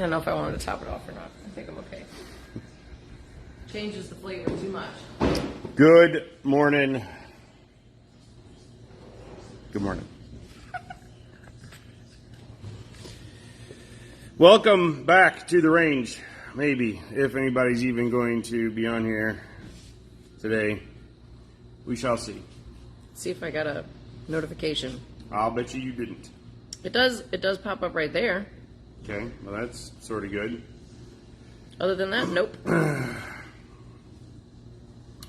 don't know if I wanted to top it off or not. I think I'm okay. Changes the flavor too much. Good morning. Good morning. Welcome back to the range. Maybe, if anybody's even going to be on here today. We shall see. See if I got a notification. I'll bet you didn't. It does pop up right there. Okay, well that's sort of good. Other than that, nope.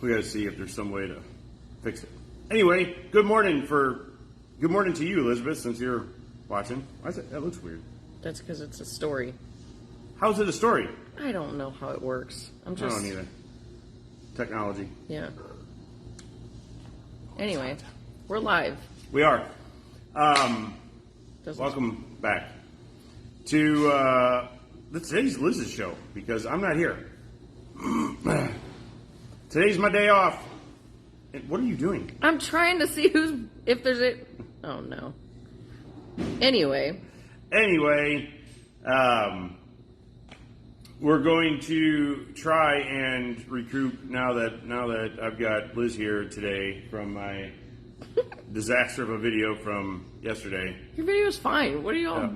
We got to see if there's some way to fix it. Anyway, good morning to you, Elizabeth, since you're watching. Why is it? That looks weird. That's because it's a story. How's it a story? I don't know how it works. I don't either. Technology. Yeah. Anyway, we're live. We are. Welcome back to today's Liz's show because I'm not here. Today's my day off. What are you doing? I'm trying to see if there's a... Oh, no. Anyway, we're going to try and recoup now that I've got Liz here today from my disaster of a video from yesterday. Your video is fine. What are you all...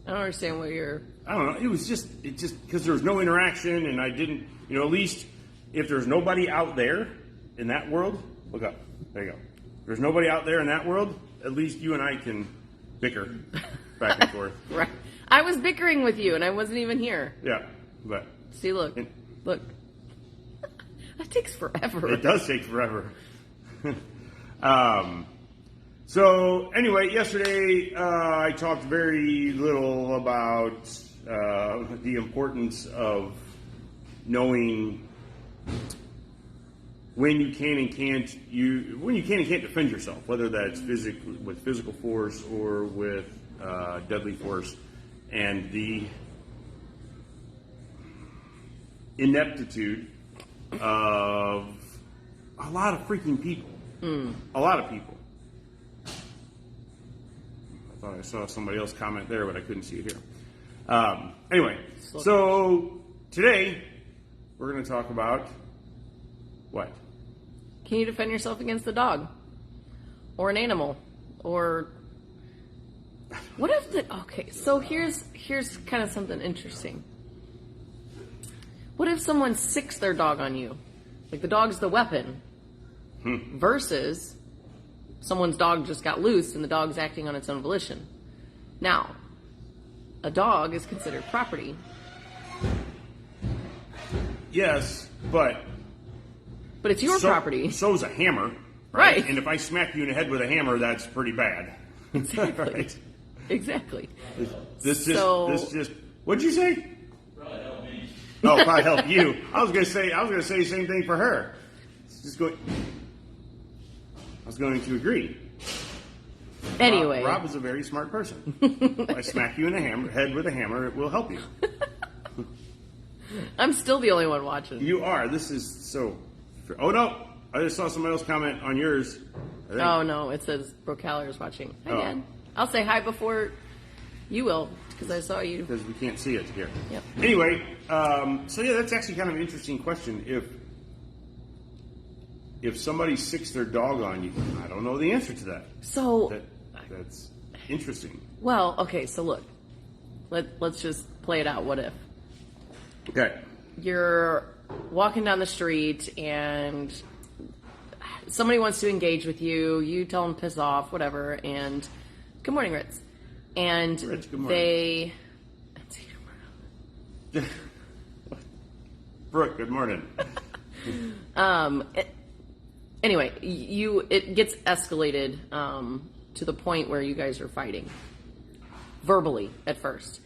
I don't understand what you're... I don't know. It just because there was no interaction and I didn't, at least if there's nobody out there in that world, look up. There you go. If there's nobody out there in that world, at least you and I can bicker back and forth. Right. I was bickering with you and I wasn't even here. Yeah, but... See, look. Look. That takes forever. It does take forever. So, anyway, yesterday I talked very little about the importance of knowing when you can and can't defend yourself, whether that's with physical force or with deadly force, and the ineptitude of a lot of freaking people. A lot of people. I thought I saw somebody else comment there, but I couldn't see it here. Anyway, so today we're going to talk about what? Can you defend yourself against a dog? Or an animal? Or... What if the... Okay, so here's kind of something interesting. What if someone sicks their dog on you? Like the dog's the weapon. Versus someone's dog just got loose and the dog's acting on its own volition. Now, a dog is considered property. Yes, but it's your property. So's a hammer. Right. And if I smack you in the head with a hammer, that's pretty bad. Exactly. Right. Exactly. This just what'd you say? Probably help me. Oh, probably help you. I was gonna say the same thing for her. I was going to agree. Anyway. Rob is a very smart person. If I smack you in the head with a hammer, it will help you. I'm still the only one watching. You are. This is so... Oh, no. I just saw somebody else comment on yours. Oh, no. It says Brooke Haller is watching. Hi, Dad. I'll say hi before you will, because I saw you. Because we can't see it here. Yep. Anyway, so yeah, that's actually kind of an interesting question. If somebody sicks their dog on you, I don't know the answer to that. So... That's interesting. Well, okay, so look. Let's just play it out. What if? Okay. You're walking down the street and somebody wants to engage with you. You tell them piss off, whatever, and... Good morning, Ritz. And Ritz, good morning. Brooke, good morning. Anyway, it gets escalated to the point where you guys are fighting verbally at first,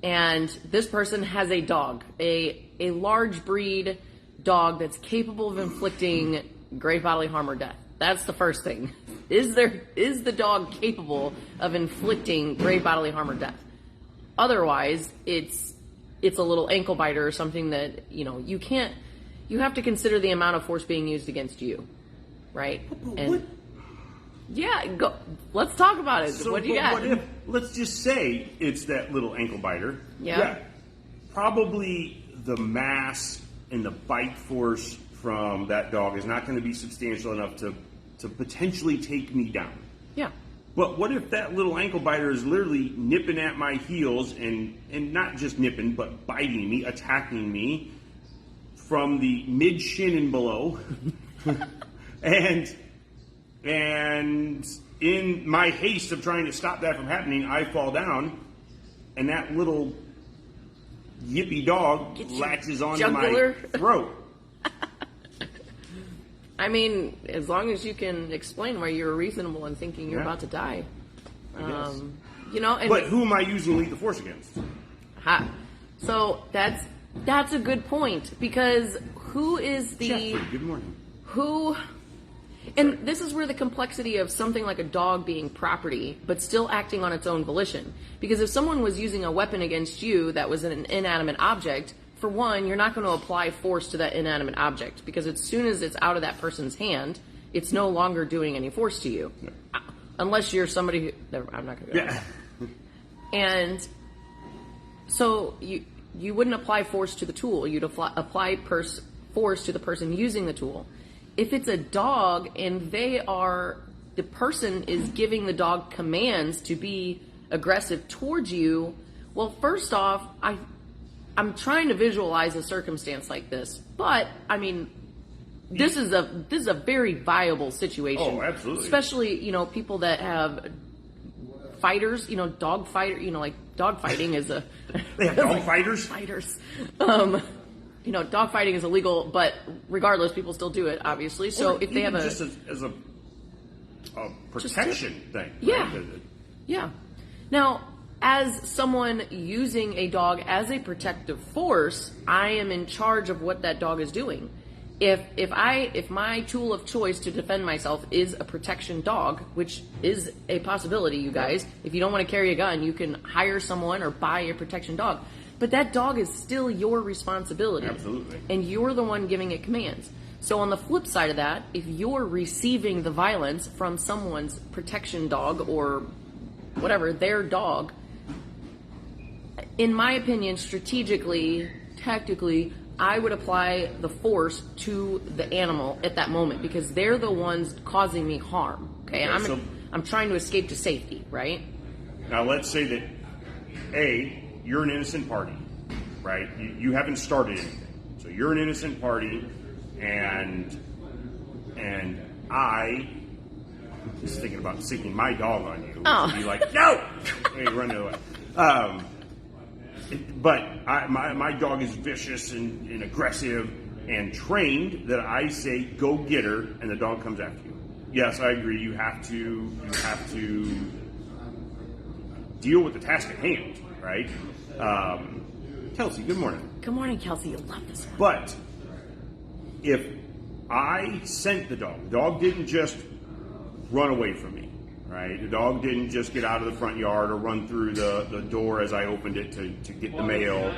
and this person has a dog, a large breed dog that's capable of inflicting great bodily harm or death. That's the first thing. Is the dog capable of inflicting great bodily harm or death? Otherwise, it's a little ankle biter or something that you can't. You have to consider the amount of force being used against you. Right? What? Yeah, go. Let's talk about it. So, what do you got? What if, let's just say it's that little ankle biter. Yeah. probably the mass and the bite force from that dog is not going to be substantial enough to potentially take me down. Yeah. But what if that little ankle biter is literally nipping at my heels and not just nipping, but biting me, attacking me from the mid shin and below, and in my haste of trying to stop that from happening, I fall down, and that little yippy dog latches onto my throat. I mean, as long as you can explain why you're reasonable in thinking you're about to die. You know, and but who am I using lethal force against? So that's a good point, because who is the Jeffrey, good morning. Who? And this is where the complexity of something like a dog being property, but still acting on its own volition. Because if someone was using a weapon against you that was an inanimate object, for one, you're not going to apply force to that inanimate object, because as soon as it's out of that person's hand, it's no longer doing any force to you. No. Unless you're somebody who... I'm not going to go there. And so you wouldn't apply force to the tool. You'd apply force to the person using the tool. If it's a dog and the person is giving the dog commands to be aggressive towards you, well, first off, I'm trying to visualize a circumstance like this, but I mean, this is a very viable situation. Oh, absolutely. Especially, you know, people that have fighters, you know, dog fighter, you know, like dog fighting is a they have dog fighters. Fighters. You know, dog fighting is illegal, but regardless, people still do it, obviously. So or if they have just as a protection thing, yeah, right? Yeah. Now, as someone using a dog as a protective force, I am in charge of what that dog is doing. If my tool of choice to defend myself is a protection dog, which is a possibility, you guys. If you don't want to carry a gun, you can hire someone or buy a protection dog. But that dog is still your responsibility. Absolutely. And you're the one giving it commands. So on the flip side of that, if you're receiving the violence from someone's protection dog or whatever, their dog, in my opinion, strategically, tactically, I would apply the force to the animal at that moment, because they're the ones causing me harm. Okay, I'm trying to escape to safety, right? Now let's say that you're an innocent party, right? You haven't started anything, so you're an innocent party, and I was thinking about sticking my dog on you. Oh. Be like, no, hey, run the other way. But my dog is vicious and aggressive and trained that I say, go get her, and the dog comes after you. Yes, I agree. You have to deal with the task at hand, right? Kelsey, good morning. Good morning, Kelsey. You love this one. But if I sent the dog didn't just run away from me. Right? The dog didn't just get out of the front yard or run through the door as I opened it to get the mail.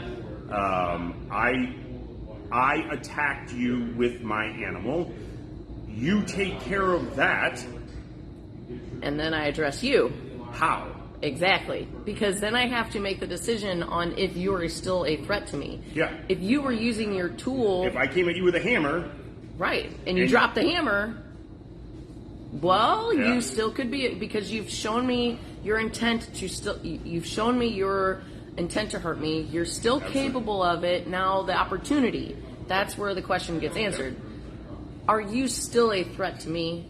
I attacked you with my animal. You take care of that. And then I address you. How? Exactly. Because then I have to make the decision on if you're still a threat to me. Yeah. If you were using your tool... If I came at you with a hammer... Right. And you dropped the hammer... Well, you still could be, because you've shown me your intent you've shown me your intent to hurt me. You're still capable of it. Now the opportunity, that's where the question gets answered. Are you still a threat to me?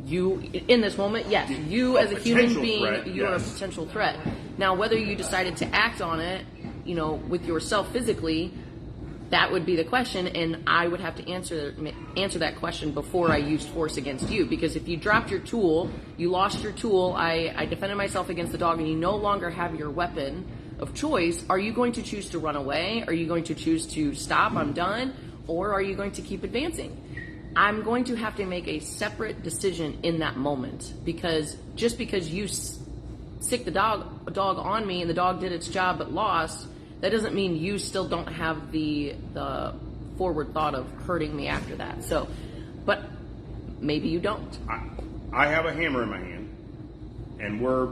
You, in this moment, yes. You as a human being, you are a potential threat. Now, whether you decided to act on it, you know, with yourself physically, that would be the question, and I would have to answer that question before I used force against you. Because if you dropped your tool, you lost your tool, I defended myself against the dog, and you no longer have your weapon of choice, are you going to choose to run away? Are you going to choose to stop, I'm done? Or are you going to keep advancing? I'm going to have to make a separate decision in that moment, because just because you sick the dog on me and the dog did its job but lost, that doesn't mean you still don't have the forward thought of hurting me after that. So, but maybe you don't. I have a hammer in my hand, and we're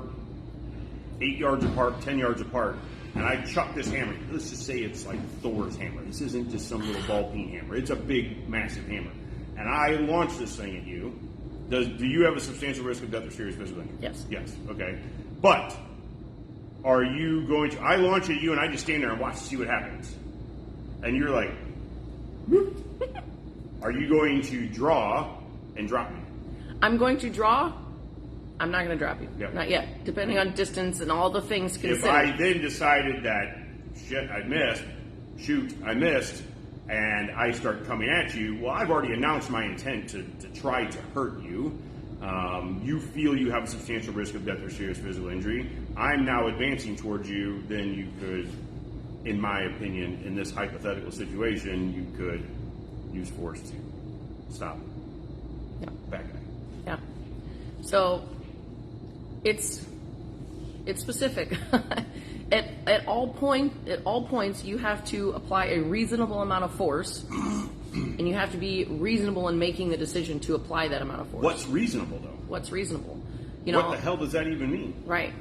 8 yards apart, 10 yards apart, and I chuck this hammer. Let's just say it's like Thor's hammer. This isn't just some little ball peen hammer. It's a big, massive hammer. And I launch this thing at you. Do you have a substantial risk of death or serious physical injury? Yes. Yes. Okay. But are you going to? I launch at you, and I just stand there and watch to see what happens. And you're like, are you going to draw and drop me? I'm going to draw. I'm not going to drop you. Yep. Not yet. Depending on distance and all the things considered. If I then decided that, shit, I missed, I missed, and I start coming at you, well, I've already announced my intent to try to hurt you. You feel you have a substantial risk of death or serious physical injury. I'm now advancing towards you, then you could, in my opinion, in this hypothetical situation, you could use force to stop bad guy. Yeah. So it's specific. At all points, you have to apply a reasonable amount of force, and you have to be reasonable in making the decision to apply that amount of force. What's reasonable, though? What's reasonable? What the hell does that even mean? Right.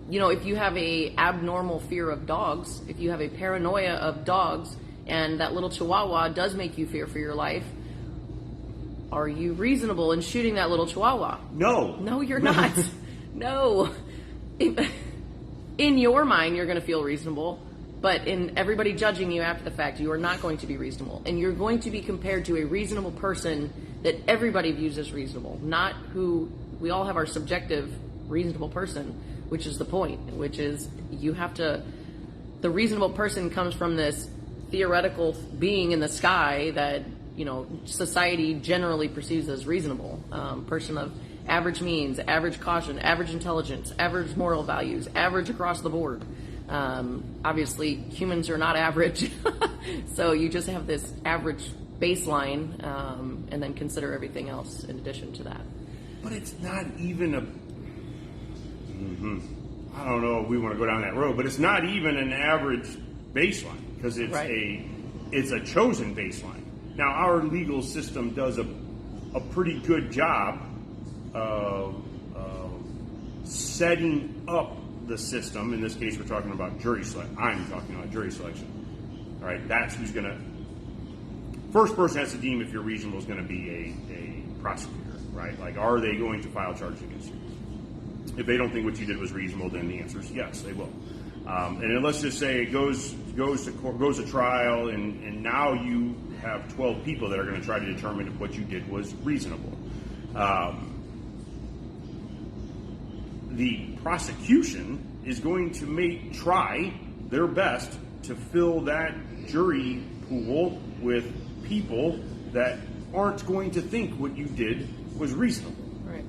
If you have a abnormal fear of dogs, if you have a paranoia of dogs, and that little chihuahua does make you fear for your life, are you reasonable in shooting that little chihuahua? No. No, you're not. No. In your mind, you're going to feel reasonable, but in everybody judging you after the fact, you are not going to be reasonable. And you're going to be compared to a reasonable person that everybody views as reasonable, not who we all have our subjective reasonable person, which is the point, which is the reasonable person comes from this theoretical being in the sky that, society generally perceives as reasonable, person of average means, average caution, average intelligence, average moral values, average across the board. Obviously, humans are not average, so you just have this average baseline, and then consider everything else in addition to that. But it's not even I don't know if we want to go down that road, but it's not even an average baseline, because it's it's a chosen baseline. Now, our legal system does a pretty good job of setting up the system. In this case, we're talking about jury selection. I'm talking about jury selection. All right, that's who's going to. First person has to deem if you're reasonable is going to be a prosecutor, right? Like, are they going to file charges against you? If they don't think what you did was reasonable, then the answer is yes, they will. And then let's just say it goes to trial, and now you have 12 people that are going to try to determine if what you did was reasonable. The prosecution is going to try their best to fill that jury pool with people that aren't going to think what you did was reasonable. Right.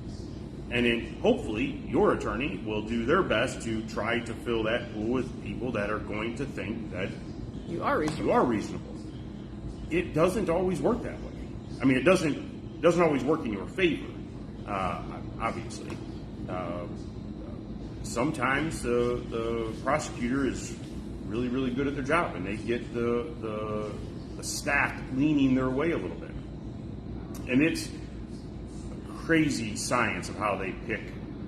And then hopefully your attorney will do their best to try to fill that pool with people that are going to think that you are reasonable. It doesn't always work that way. I mean, it doesn't always work in your favor, obviously. Sometimes the prosecutor is really, really good at their job, and they get the staff leaning their way a little bit. And it's a crazy science of how they pick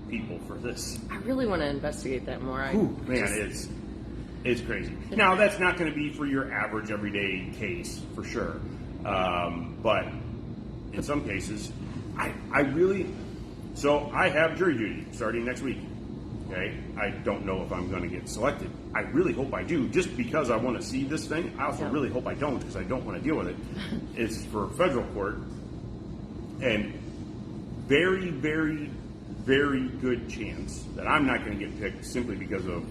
people for this. I really want to investigate that more. It's crazy. Now, that's not going to be for your average everyday case, for sure. But in some cases, I have jury duty starting next week. Okay, I don't know if I'm going to get selected. I really hope I do, just because I want to see this thing. I also really hope I don't, because I don't want to deal with it. It's for federal court, and very, very, very good chance that I'm not going to get picked simply because of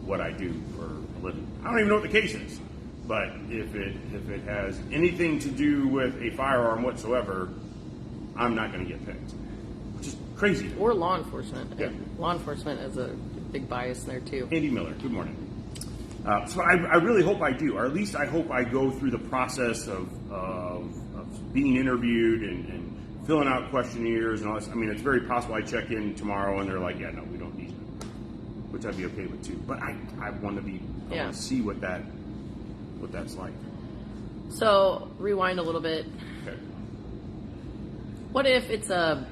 what I do for a living. I don't even know what the case is, but if it has anything to do with a firearm whatsoever, I'm not going to get picked. Which is crazy. Or law enforcement. Yeah. Law enforcement has a big bias there too. Andy Miller, good morning. So I really hope I do, or at least I hope I go through the process of being interviewed and filling out questionnaires and all this. I mean, it's very possible I check in tomorrow and they're like, yeah, no, we don't need it, which I'd be okay with too. But I want to see what that's like. So rewind a little bit. Okay. What if it's a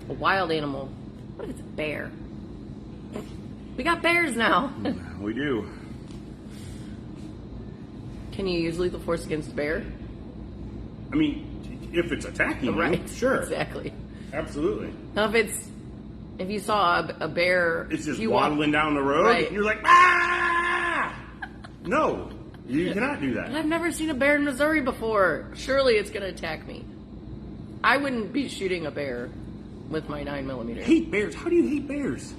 wild animal? What if it's a bear? We got bears now. We do. Can you use lethal force against a bear? I mean, if it's attacking Right. you, sure. Exactly. Absolutely. Now, if you saw a bear, It's just you waddling down the road, Right. and you're like, ah! No, you cannot do that. I've never seen a bear in Missouri before. Surely it's going to attack me. I wouldn't be shooting a bear with my 9mm. Hate bears? How do you hate bears?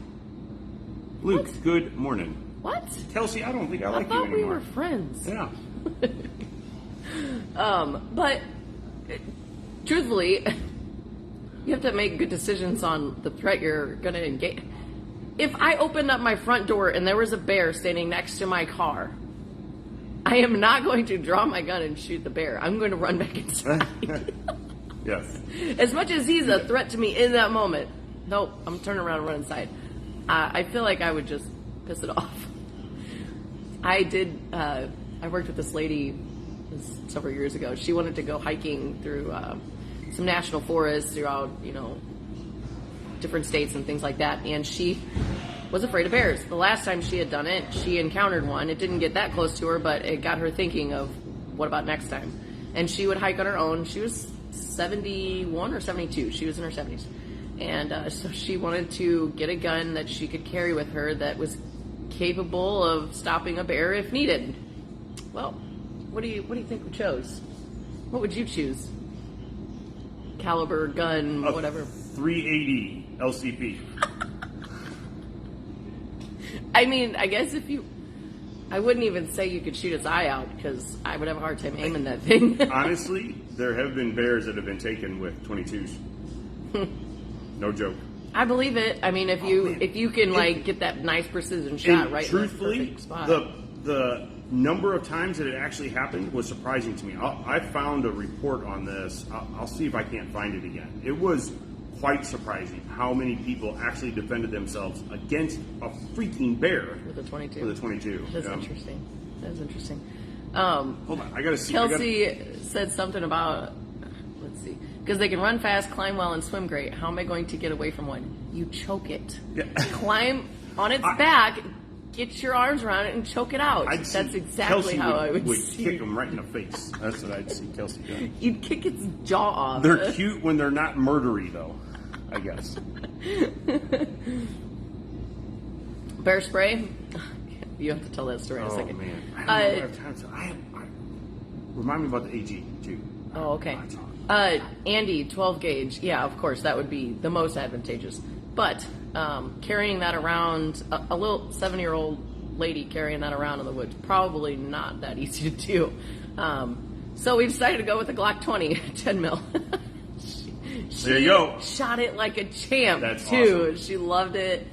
Luke, What? good morning. What? Kelsey, I don't think I like you thought we anymore. were friends. Yeah. But truthfully, you have to make good decisions on the threat you're going to engage. If I opened up my front door and there was a bear standing next to my car, I am not going to draw my gun and shoot the bear. I'm going to run back inside. Yes. As much as he's a threat to me in that moment, nope, I'm turning around and running inside. I feel like I would just piss it off. I worked with this lady several years ago. She wanted to go hiking through some national forests throughout, different states and things like that. And she was afraid of bears. The last time she had done it, she encountered one. It didn't get that close to her, but it got her thinking of what about next time. And she would hike on her own. She was 71 or 72. She was in her 70s. And so she wanted to get a gun that she could carry with her that was capable of stopping a bear if needed. Well, what do you think we chose? What would you choose? Caliber, gun, whatever. 380 LCP. I mean, I guess I wouldn't even say you could shoot its eye out because I would have a hard time aiming that thing. Honestly, there have been bears that have been taken with 22s. No joke. I believe it. I mean, if you can get that nice precision shot And right truthfully, in the perfect spot. the number of times that it actually happened was surprising to me. I found a report on this. I'll see if I can't find it again. It was quite surprising how many people actually defended themselves against a freaking bear with a 22. With a 22. That's interesting. That's interesting. Hold on, I gotta see. Kelsey said something about, let's see, because they can run fast, climb well, and swim great. How am I going to get away from one? You choke it. Yeah. Climb on its back, get your arms around it, and choke it out. That's exactly how I would see. Kick them right in the face. That's what I'd see Kelsey doing. You'd kick its jaw off. They're cute when they're not murdery, though, I guess. Bear spray? You have to tell that story in a second. Oh, man. I don't know if I have time to. Remind me about the AG, too. Oh, okay. Andy, 12 gauge. Yeah, of course, that would be the most advantageous. But carrying that around, a little 7-year-old lady carrying that around in the woods, probably not that easy to do. So we decided to go with a Glock 20, 10 mil. There you go. Shot it like a champ, That's too. awesome. She loved it.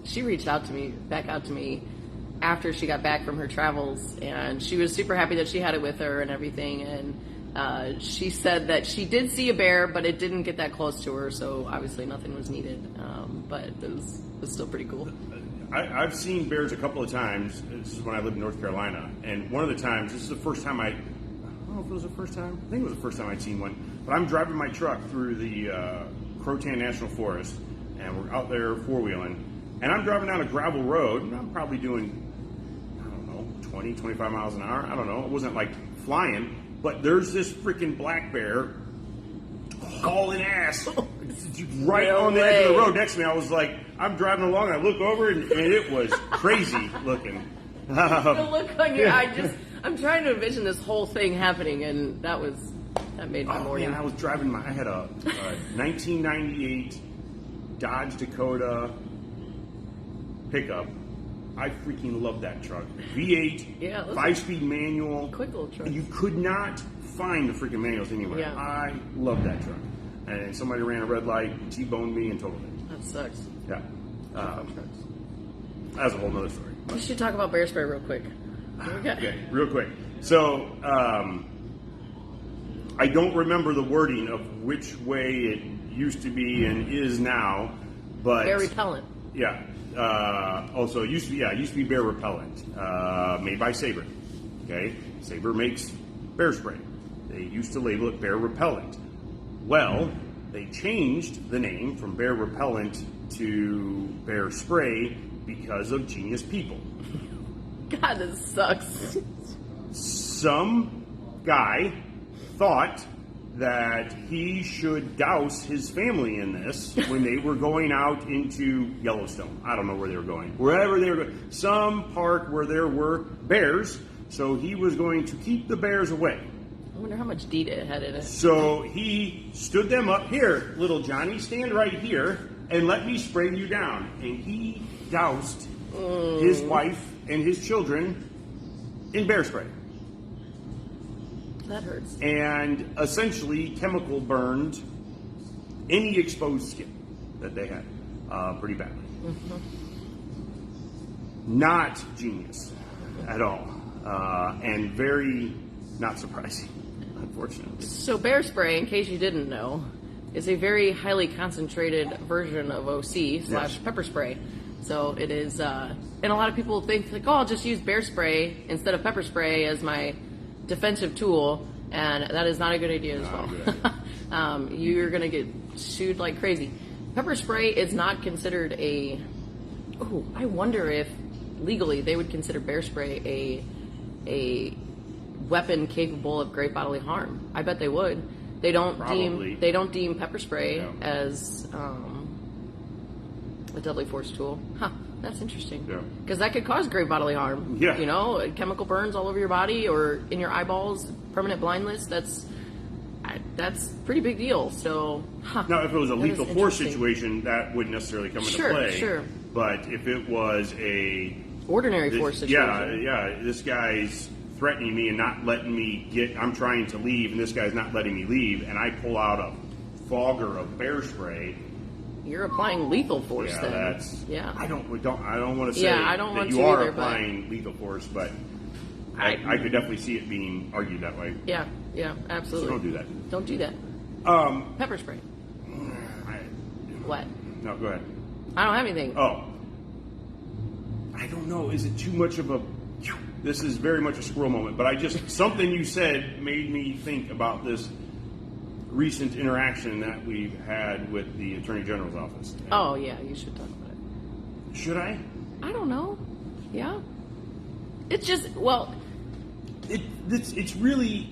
She reached out to me after she got back from her travels, and she was super happy that she had it with her and everything. And she said that she did see a bear, but it didn't get that close to her, so obviously nothing was needed. But it was still pretty cool. I've seen bears a couple of times. This is when I lived in North Carolina, and one of the times, this is the first time I don't know if it was the first time. I think it was the first time I'd seen one. But I'm driving my truck through the Croatan National Forest, and we're out there four-wheeling, and I'm driving down a gravel road, and I'm probably doing, 20, 25 miles an hour. I don't know. It wasn't like flying, but there's this freaking black bear hauling ass right on the edge of the road next to me. I was like, I'm driving along, and I look over, and it was crazy looking. The look on your eye, I'm trying to envision this whole thing happening, and that made my morning. Man, I had a 1998 Dodge Dakota pickup. I freaking love that truck. V8, Yeah, 5-speed manual. Quick little truck. You could not find the freaking manuals anywhere. Yeah. I love that truck. And somebody ran a red light, T-boned me, and totaled it. That sucks. Yeah. That's a whole nother story. We should talk about bear spray real quick. What we got? Okay, real quick. So, I don't remember the wording of which way it used to be and is now, but Bear repellent. Yeah. Also, it used to be bear repellent, made by Sabre. Okay, Sabre makes bear spray. They used to label it bear repellent. Well, they changed the name from bear repellent to bear spray because of genius people. God, this sucks. Some guy thought that he should douse his family in this when they were going out into Yellowstone. I don't know where they were going. Wherever they were going. Some park where there were bears, so he was going to keep the bears away. I wonder how much DEET it had in it. So he stood them up. Here, little Johnny, stand right here and let me spray you down. And he doused his wife and his children in bear spray. That hurts. And essentially chemical burned any exposed skin that they had pretty badly. Mm-hmm. Not genius at all. And very not surprising, unfortunately. So bear spray, in case you didn't know, is a very highly concentrated version of OC / pepper spray. So it is, and a lot of people think like, oh, I'll just use bear spray instead of pepper spray as my defensive tool, and that is not a good idea as well. You're going to get sued like crazy. Pepper spray is not considered a. Oh, I wonder if legally they would consider bear spray a weapon capable of great bodily harm. I bet they would. They don't deem pepper spray as a deadly force tool. Huh. That's interesting. Yeah. Because that could cause great bodily harm. Yeah. You know, chemical burns all over your body or in your eyeballs, permanent blindness. That's pretty big deal. So, Now, if it was a lethal force situation, that wouldn't necessarily come into play. Sure. But if it was a ordinary force situation. Yeah. This guy's threatening me and not letting me get. I'm trying to leave, and this guy's not letting me leave, and I pull out a fogger of bear spray. You're applying lethal force. Yeah, then. that's. Yeah. I don't want to say I don't that want you to are either, applying lethal force, but I could definitely see it being argued that way. Yeah, absolutely. So don't do that. Don't do that. Pepper spray. What? No, go ahead. I don't have anything. Oh. I don't know. Is it too much of a... This is very much a squirrel moment, but something you said made me think about this recent interaction that we've had with the Attorney General's office. Oh, yeah, you should talk about it. Should I? I don't know. Yeah. It's just, well... It's really...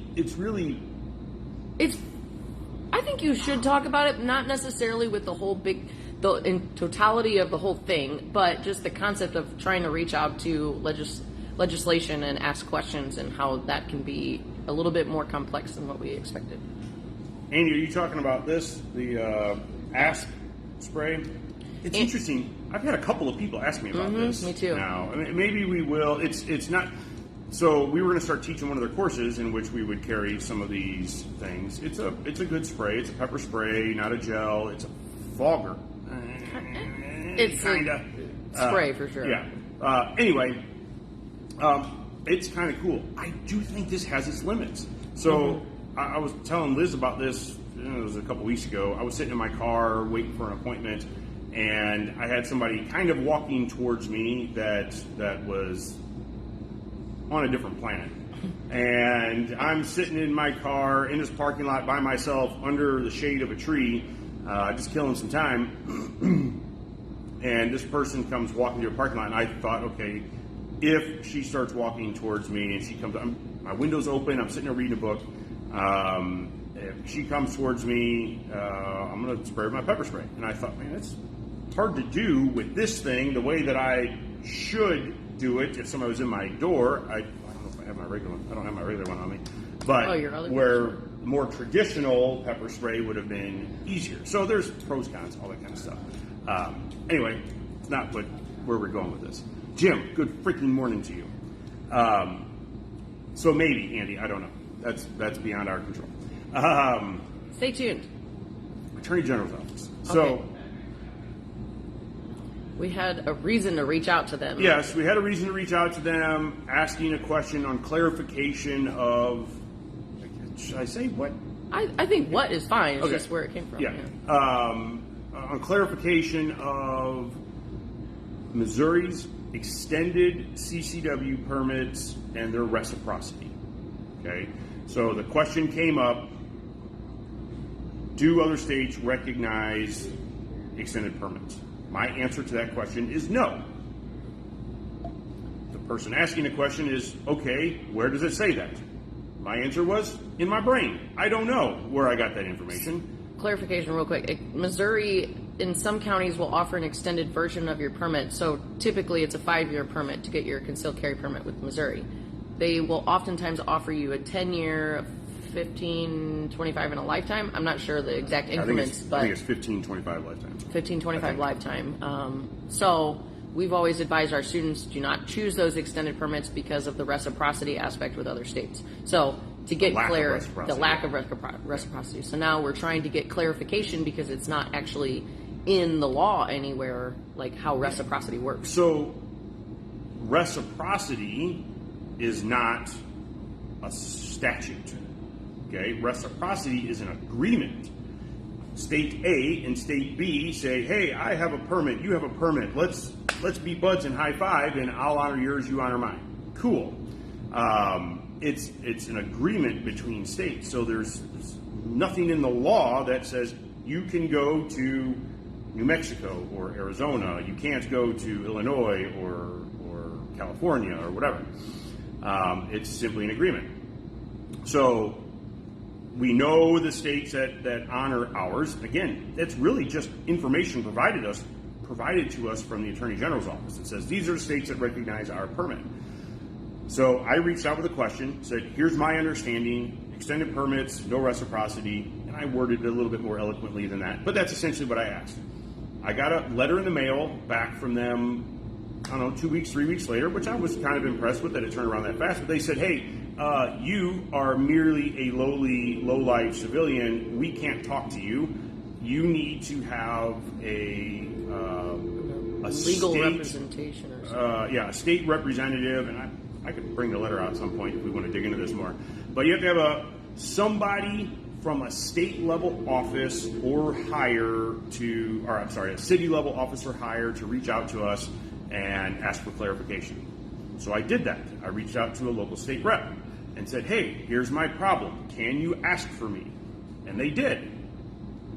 I think you should talk about it, not necessarily with the whole in totality of the whole thing, but just the concept of trying to reach out to legislation and ask questions and how that can be a little bit more complex than what we expected. Andy, are you talking about this? The asp spray? It's interesting. I've had a couple of people ask me about this. Me too. Now, I mean, maybe we will. It's not... So we were going to start teaching one of their courses in which we would carry some of these things. It's a good spray. It's a pepper spray, not a gel. It's a fogger. It's kinda spray for sure. Yeah. Anyway, it's kind of cool. I do think this has its limits. So I was telling Liz about this. It was a couple weeks ago. I was sitting in my car waiting for an appointment, and I had somebody kind of walking towards me that was on a different planet. And I'm sitting in my car in this parking lot by myself under the shade of a tree, just killing some time. And this person comes walking to a parking lot, and I thought, okay, if she starts walking towards me and she comes, my window's open, I'm sitting there reading a book. If she comes towards me, I'm going to spray with my pepper spray. And I thought, man, it's hard to do with this thing the way that I should do it if somebody was in my door. I don't know if I have my regular one. I don't have my regular one on me. But where more traditional pepper spray would have been easier. So there's pros, cons, all that kind of stuff. Anyway, it's not where we're going with this. Jim, good freaking morning to you. So maybe, Andy, I don't know. That's beyond our control. Stay tuned. Attorney General's office. Okay. So we had a reason to reach out to them. Yes, we had a reason to reach out to them, asking a question on clarification of, should I say what? I think what is fine. It's just where it came from. Yeah. On clarification of Missouri's extended CCW permits and their reciprocity. Okay. So the question came up, do other states recognize extended permits? My answer to that question is no. The person asking the question is, okay, where does it say that? My answer was, in my brain. I don't know where I got that information. Clarification real quick. Missouri, in some counties, will offer an extended version of your permit. So typically it's a 5-year permit to get your concealed carry permit with Missouri. They will oftentimes offer you a 10-year, 15, 25, and a lifetime. I'm not sure the exact increments, I think it's 15, 25 lifetime. 15, 25 lifetime. So we've always advised our students do not choose those extended permits because of the reciprocity aspect with other states. So to get clear, the lack of reciprocity. So now we're trying to get clarification because it's not actually in the law anywhere, like how reciprocity works. So reciprocity is not a statute. Okay, reciprocity is an agreement. State A and State B say, "Hey, I have a permit. You have a permit. Let's be buds and high five, and I'll honor yours. You honor mine." Cool. It's an agreement between states. So there's nothing in the law that says you can go to New Mexico or Arizona. You can't go to Illinois or California or whatever. It's simply an agreement. So we know the states that honor ours. Again, it's really just information provided to us from the Attorney General's office. It says these are the states that recognize our permit. So I reached out with a question, said, here's my understanding, extended permits, no reciprocity, and I worded it a little bit more eloquently than that, but that's essentially what I asked. I got a letter in the mail back from them, I don't know, 2 weeks, 3 weeks later, which I was kind of impressed with that it turned around that fast, but they said, hey, you are merely a low-life civilian. We can't talk to you. You need to have a legal state, representation or something. A state representative, and I could bring the letter out at some point if we want to dig into this more. But you have to have somebody from a state level office or higher a city level office or higher to reach out to us and ask for clarification. So I did that. I reached out to a local state rep and said, hey, here's my problem. Can you ask for me? And they did.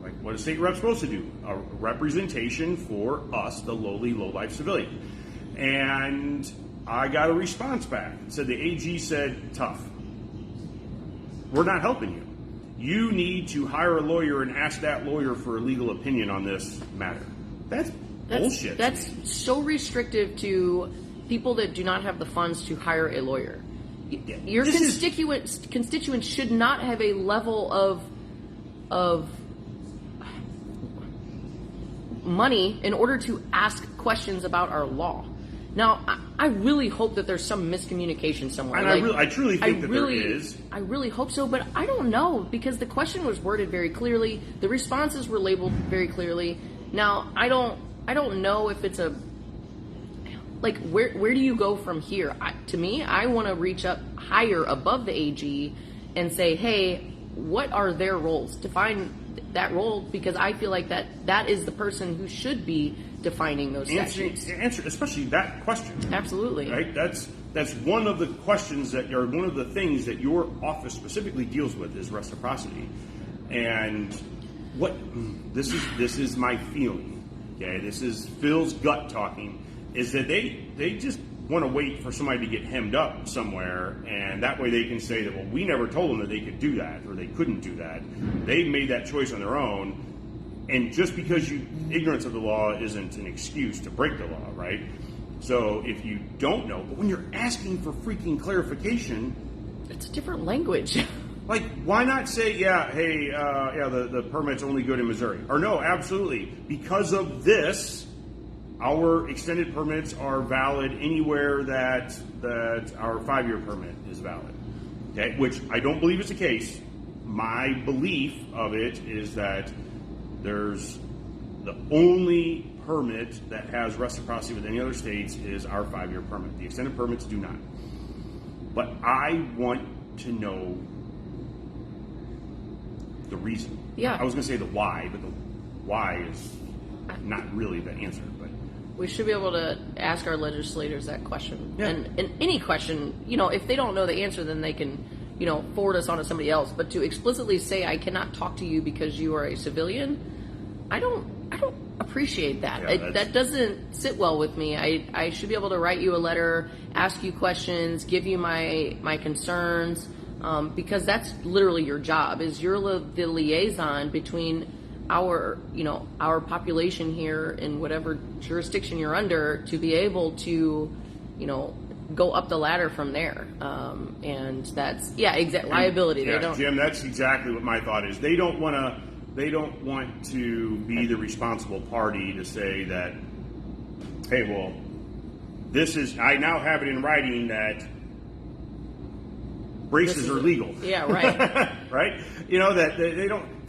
Like what a state rep's supposed to do, a representation for us, the low-life civilian. And I got a response back. It said the AG said, tough. We're not helping you. You need to hire a lawyer and ask that lawyer for a legal opinion on this matter. That's bullshit. That's so restrictive to people that do not have the funds to hire a lawyer. Your constituents should not have a level of money in order to ask questions about our law. Now, I really hope that there's some miscommunication somewhere. And I truly think there is. I really hope so, but I don't know because the question was worded very clearly. The responses were labeled very clearly. Now, I don't know if it's where do you go from here? To me, I want to reach up higher above the AG and say, hey, what are their roles? Define that role because I feel like that is the person who should be defining those statutes. Answer, especially that question. Absolutely. Right? That's one of the questions or one of the things that your office specifically deals with is reciprocity. And this is my feeling. Okay, this is Phil's gut talking. Is that they just want to wait for somebody to get hemmed up somewhere, and that way they can say that, well, we never told them that they could do that or they couldn't do that. They made that choice on their own, and just because ignorance of the law isn't an excuse to break the law, right? So if you don't know, but when you're asking for freaking clarification, it's a different language. Like, why not say, the permit's only good in Missouri? Or no, absolutely. Because of this, our extended permits are valid anywhere that our 5-year permit is valid. Okay, which I don't believe is the case. My belief of it is that there's the only permit that has reciprocity with any other states is our 5-year permit. The extended permits do not. But I want to know the reason. Yeah. I was going to say the why, but the why is not really the answer. But we should be able to ask our legislators that question. Yeah. And any question, if they don't know the answer, then they can, forward us on to somebody else. But to explicitly say, I cannot talk to you because you are a civilian, I don't appreciate that. Yeah, That doesn't sit well with me. I should be able to write you a letter, ask you questions, give you my concerns, because that's literally your job. Is you're the liaison between our population here in whatever jurisdiction you're under to be able to, go up the ladder from there. And that's liability. Yeah, They don't. Jim, that's exactly what my thought is. They don't want to be the responsible party to say that, hey, well, I now have it in writing that braces are legal. Yeah, right. Right? That they don't.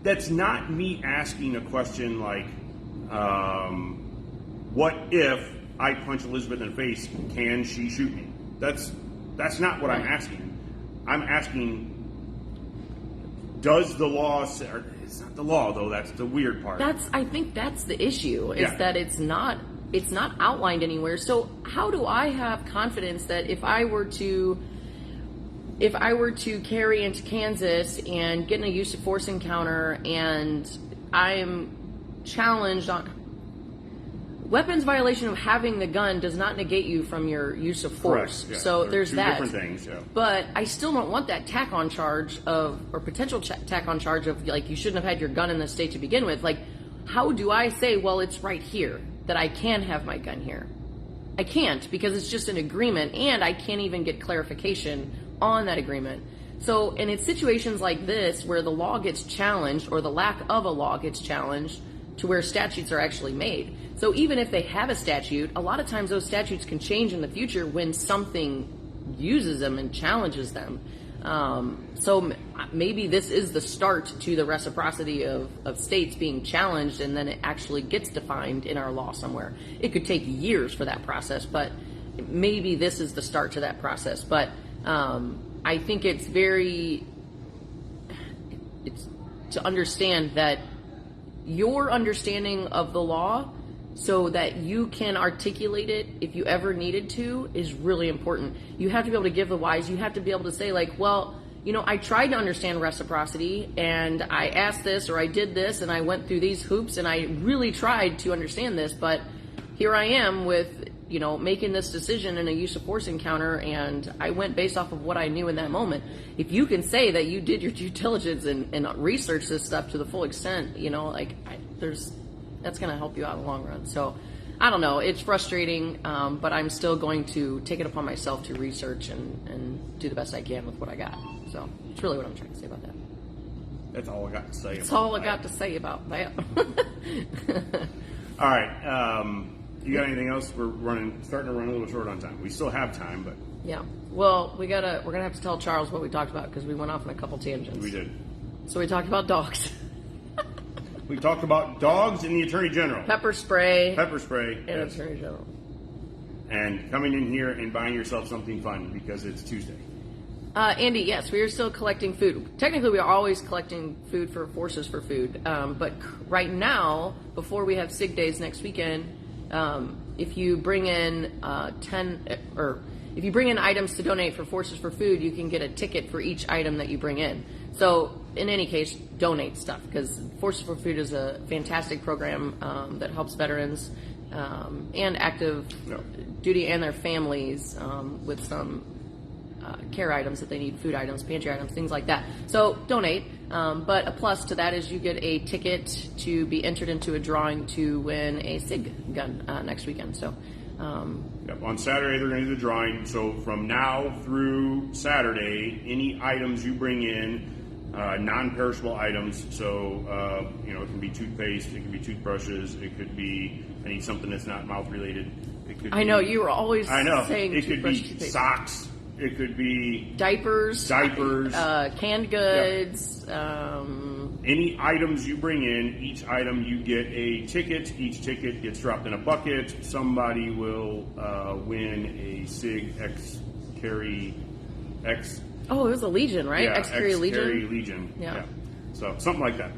That's not me asking a question like, what if I punch Elizabeth in the face? Can she shoot me? That's not what I'm asking. I'm asking, does the law say? Or it's not the law though. That's the weird part. I think that's the issue. Is that it's not outlined anywhere. So how do I have confidence that if I were to carry into Kansas and get in a use of force encounter and I'm challenged on weapons violation of having the gun does not negate you from your use of force. Correct, yeah. So there's two that. different things, yeah. But I still don't want that tack-on charge or potential tack-on charge of like you shouldn't have had your gun in the state to begin with. Like, how do I say, well, it's right here that I can have my gun here? I can't because it's just an agreement, and I can't even get clarification on that agreement. So, and it's situations like this where the law gets challenged or the lack of a law gets challenged to where statutes are actually made. So even if they have a statute, a lot of times those statutes can change in the future when something uses them and challenges them. So maybe this is the start to the reciprocity of states being challenged, and then it actually gets defined in our law somewhere. It could take years for that process, but maybe this is the start to that process. But I think it's to understand that your understanding of the law so that you can articulate it if you ever needed to is really important. You have to be able to give the whys. You have to be able to say like, well, I tried to understand reciprocity and I asked this or I did this and I went through these hoops and I really tried to understand this, but here I am with, making this decision in a use of force encounter, and I went based off of what I knew in that moment. If you can say that you did your due diligence and research this stuff to the full extent, that's going to help you out in the long run. So I don't know. It's frustrating, but I'm still going to take it upon myself to research and do the best I can with what I got. So it's really what I'm trying to say about that. That's all I got to say. That's all I got to say about that. All right. You got anything else? We're starting to run a little short on time. We still have time, but yeah. Well, we're gonna have to tell Charles what we talked about because we went off on a couple tangents. we did. So we talked about dogs, We talked about dogs and the Attorney General. pepper spray, And and Attorney General. And coming in here and buying yourself something fun because it's Tuesday. Andy, yes, we are still collecting food. Technically, we are always collecting food for Forces for Food. But right now, before we have SIG days next weekend, if you bring in if you bring in items to donate for Forces for Food, you can get a ticket for each item that you bring in. So in any case, donate stuff because Forces for Food is a fantastic program that helps veterans and active duty and their families with some care items that they need, food items, pantry items, things like that. So donate. But a plus to that is you get a ticket to be entered into a drawing to win a SIG gun next weekend. So on Saturday they're going to do the drawing. So from now through Saturday, any items you bring in, non-perishable items. So it can be toothpaste, it can be toothbrushes, it could be I need something that's not mouth related. It could I know you were always saying it could be toothpaste. socks. It could be diapers, canned goods. Any items you bring in, each item you get a ticket. Each ticket gets dropped in a bucket. Somebody will win a SIG X-Carry X. Oh, it was a Legion, right? Yeah, X-Carry Legion. Yeah. So something like that,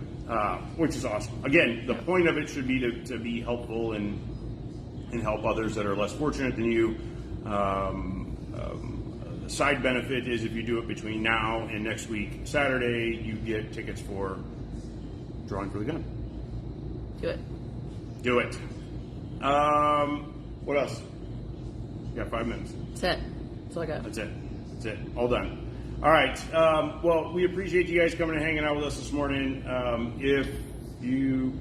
which is awesome. Again, the point of it should be to be helpful and help others that are less fortunate than you. The side benefit is if you do it between now and next week, Saturday, you get tickets for drawing for the gun. Do it. Do it. What else? You got 5 minutes. That's it. That's all I got. That's it. That's it. All done. All right. Well, we appreciate you guys coming and hanging out with us this morning. If you...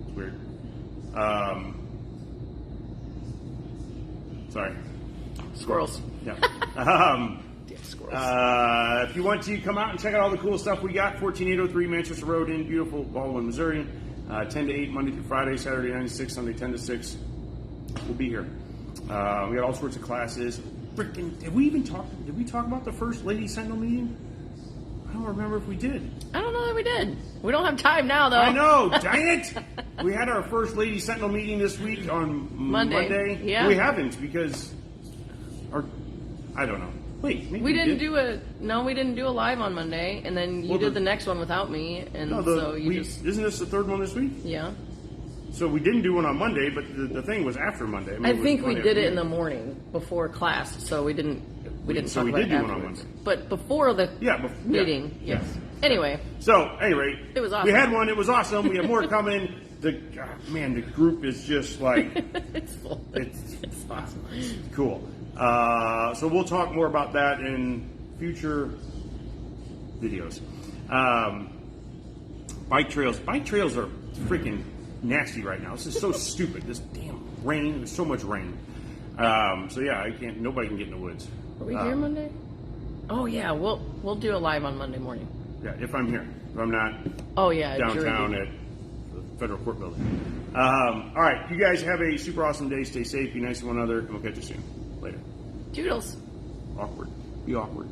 It's weird. Sorry. Squirrels. Yeah. Damn squirrels. If you want to come out and check out all the cool stuff we got, 14803 Manchester Road in beautiful Baldwin, Missouri. 10 to 8, Monday through Friday, Saturday 9 to 6, Sunday 10 to 6. We'll be here. We got all sorts of classes. Freaking, did we talk about the First Lady Sentinel meeting? I don't remember if we did. I don't know that we did. We don't have time now, though. I know, dang it! We had our First Lady Sentinel meeting this week on Monday. Yeah. We haven't because I don't know. Wait, maybe we didn't do a live on Monday, and then you did the next one without me, and isn't this the third one this week? Yeah. So we didn't do one on Monday, but the thing was after Monday. I think we did it in the morning before class, so we didn't So talk we about did it do one on afterwards. Monday. But before the meeting, yeah. yes. Anyway. So, at any rate, it was awesome. We had one. It was awesome. We have more coming. The group is just like it's full. It's awesome. Cool. So we'll talk more about that in future videos. Bike trails are freaking nasty right now. This is so stupid. This damn rain. There's so much rain. So yeah, nobody can get in the woods. Are we here Monday? Oh yeah, we'll do a live on Monday morning. Yeah, if I'm here. If I'm not downtown at the federal court building. All right, you guys have a super awesome day. Stay safe, be nice to one another, and we'll catch you soon. Later. Toodles. Awkward. Be awkward.